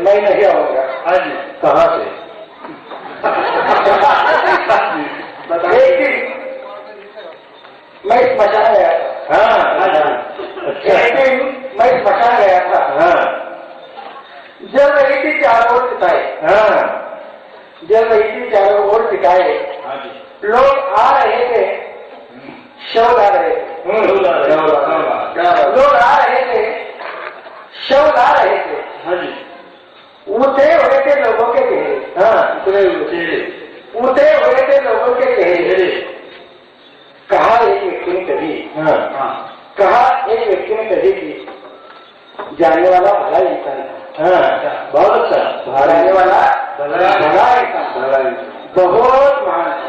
मैं नहीं आऊंगा। हाँ जी। कहाँ से? एक दिन मैं स्मशान गया था। अच्छा। एक दिन मैं स्मशान गया था। जब रही थी चारों ओर सिताए। जब रही थी चारों ओर सिताए, लोग आ रहे थे, शव ला रहे थे। लोग आ रहे थे, शव ला रहे थे। उतरे हुए थे लोगों के चेहरे। उतरे हुए थे लोगों के चेहरे। कहा एक व्यक्ति ने कभी, कहा एक व्यक्ति ने कभी की जाने वाला भला इंसान था। बहुत अच्छा। जाने वाला भला इंसान, बहुत महान था।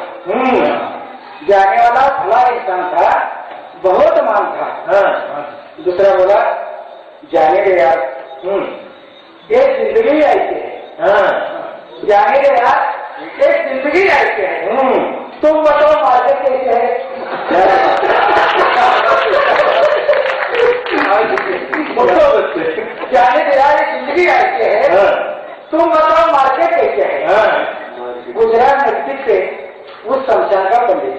जाने वाला भला इंसान था, बहुत महान था। दूसरा बोला, जाने दे यार, एक जिंदगी आई है। जाने दे यार, एक जिंदगी आई है। तुम बताओ मार्केट कैसे है? जाने दे यार, एक जिंदगी आई है। तुम बताओ मार्केट कैसे है? गुजरात नजदीक से उस शमशान का पंडित,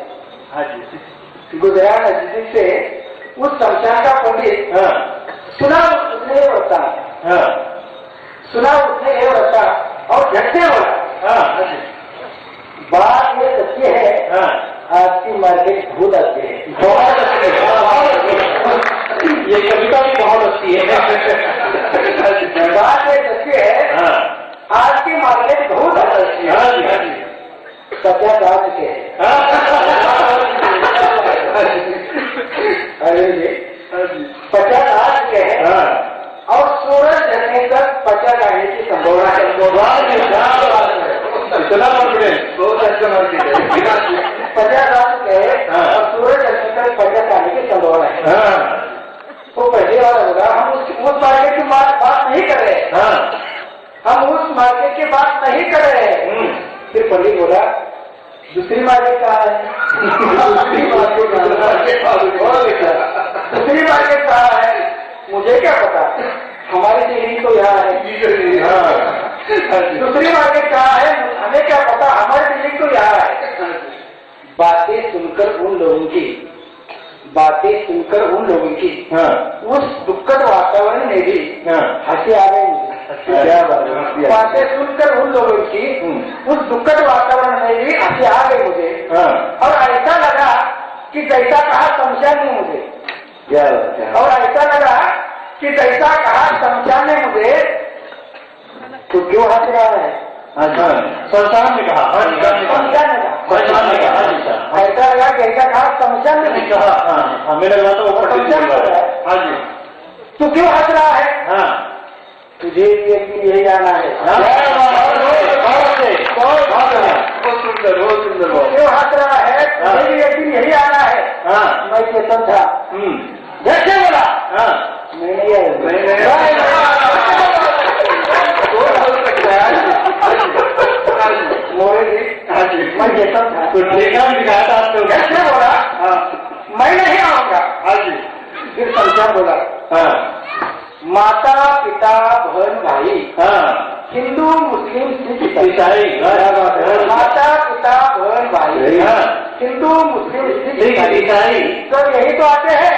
गुजरात नजदीक से उस शमशान का पंडित, सुना उसने ये बता, सुना उसने ये बता और झटसे बोला, बात ये सच्ची है, आपकी मार्केट भूत आती है। बहुत अच्छी है, ये कविता भी बहुत अच्छी है। बात ये सच्ची है, आज की मार्केट बहुत अच्छी है। सत्या काज के अरे 50 आ चुके हैं और सूरज ढलने तक 50 आने की संभावना है। इतना कॉन्फिडेंस, बहुत अच्छा मार्केट है। 50 आ चुके हैं और सूरज ढलने तक 50 आने की संभावना है। तो पहले वाला होगा, हम उस मार्केट की बात नहीं कर रहे, हम उस मार्केट की बात नहीं कर रहे हैं। फिर पंडित बोला, दूसरी मार्केट कहाँ है? दूसरी मार्केट कहाँ है? मुझे क्या पता, हमारी दिल्ली तो यहाँ है। दूसरी मार्केट कहाँ है? हमें क्या पता, हमारी दिल्ली तो यहाँ है। बातें सुनकर उन लोगों की, बातें सुनकर उन लोगों की उस दुखद वातावरण में भी हंसी आ गई। बातें सुनकर उन लोगों की उस दुखद वातावरण में भी हंसी आ गई मुझे। और ऐसा लगा कि जैसा कहा शमशान ने मुझे, और ऐसा लगा कि जैसा कहा शमशान ने मुझे। तो क्यों हंस रहा है? शमशान ने कहा, शमशान ने कहा, ऐसा लगा कि ऐसा कहा शमशान ने कहा। मेरे लगा तो हाँ जी। तू क्यों हंस रहा है? तुझे एक दिन यही आना है। बहुत सुंदर, बहुत सुंदर। क्यों हंस रहा है? तुझे भी एक दिन यही आना है। मैं चेतन था, जैसे बोला मैं नहीं आया। मोरे जी, मैं चेतन था, तो टेलीग्राम दिखाया था आपको। जैसे बोला मैं नहीं आऊंगा। फिर समझा बोला, माता पिता बहन भाई, हिंदू मुस्लिम सिख ईसाई, माता पिता बहन भाई, हिंदू मुस्लिम सिख ईसाई, सब यही तो आते हैं।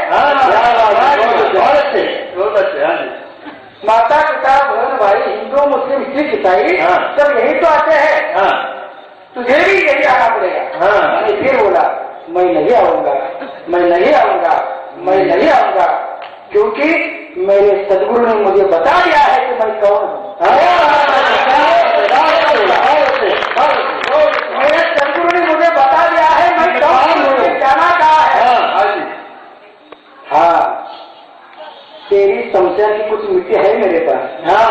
बहुत अच्छे, बहुत अच्छे। माता पिता बहन भाई, हिंदू मुस्लिम सिख ईसाई, सब यही तो आते हैं। तुझे भी यही आना पड़ेगा। मैंने फिर बोला, मैं नहीं आऊंगा, मैं नहीं आऊंगा, मैं नहीं आऊंगा, क्योंकि मेरे सदगुरु ने मुझे बता दिया है कि मैं कौन हूँ। मेरे सदगुरु ने मुझे बता दिया है मैं कौन हूँ, जाना कहाँ है। हाँ, तेरी शमशान की कुछ मिट्टी है मेरे पास।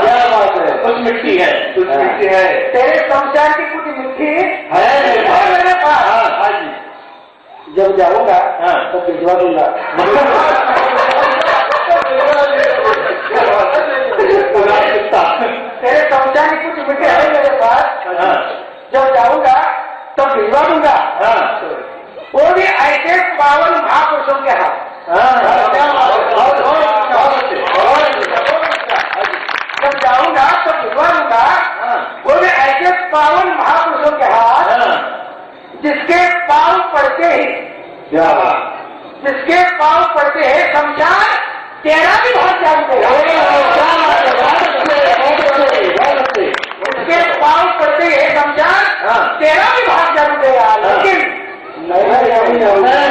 क्या बात है, कुछ मिट्टी है, कुछ मिट्टी है। तेरे शमशान की कुछ मिट्टी है मेरे पास। जब जाऊंगा तो भिजवा दूंगा। तेरे शमशान की कुछ मिट्टी है मेरे पास, जब जाऊंगा तो भिजवा दूंगा। वो भी ऐसे 52 महापुरुषों के हाथ। जब जाऊंगा तो भिजवा दूंगा। बोले ऐसे पावन महापुरुषों के हाथ जिसके पांव पड़ते ही जिसके पांव पड़ते हैं शमशान तेरा भी बहुत जानते जिसके पांव पड़ते हैं शमशान तेरा भी बहुत जानते लेकिन नहीं